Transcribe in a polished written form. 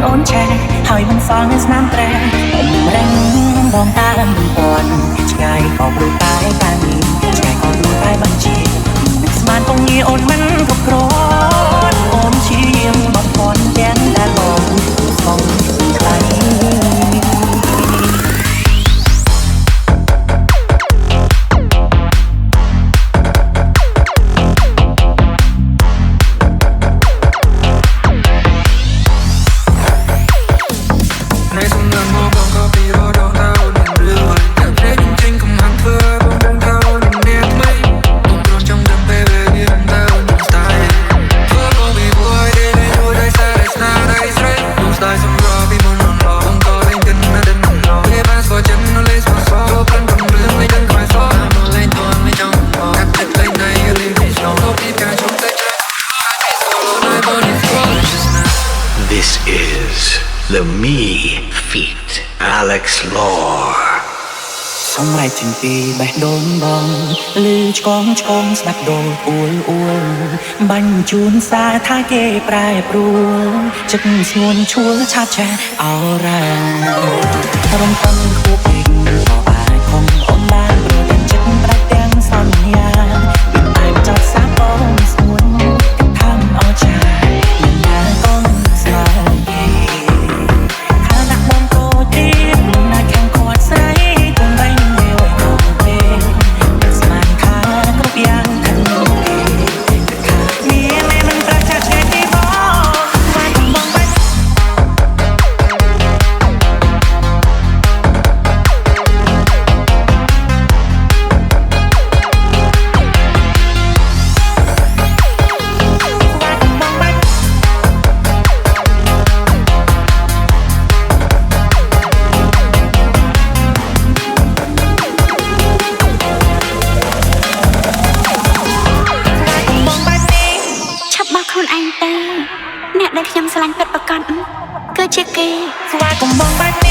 អូនឆែហើយមិនសល់នៅស្នាមត្រែអមរឹងបងតាមមិនពាន់ឆ្ងាយក៏ព្រោះតែការងារឆ្ងាយក៏ព្រោះតែបញ្ជាមិនស្មានគង់ងារអូនមិនគ្រប់គ្រាន់អូនជាងបំផន់ទាំងដែលបងសងថ្លៃThis is the Me Feat. Alex Lore សម្រែកជាងពីបេះដូងបងលឺឆ្កងស្ដាប់ដូងអួលបាញ់ជូនសារថាគេប្រែប្រួលចិត្តស្ងួនឈួលឆាតឆែអោរ៉ារំពឹងខួបពេកក៏អាចខំអូនបានព្រោះទាំងចិត្តប្រាច់ទាំងសន្យាដូចតែចោតសាបងស្ងួនថាមិនអោចាមិនណាកូនស្មារតីថាដាក់បងតូចទៀតណាខាងគាត់ស្រីគង់បីនឹងវាយទៅពេលស្មានថាគ្រប់យ៉ាងខាងនោះគេខាងនេះមិនប្រឆាឆែទីបងវាយបងបាច់ខ្លួនឯងទៅអ្នកដែលខ្ញុំស្រឡាញ់ពិតប្រាកដគឺជាគេស្វាគមន៍បងបែបនេះ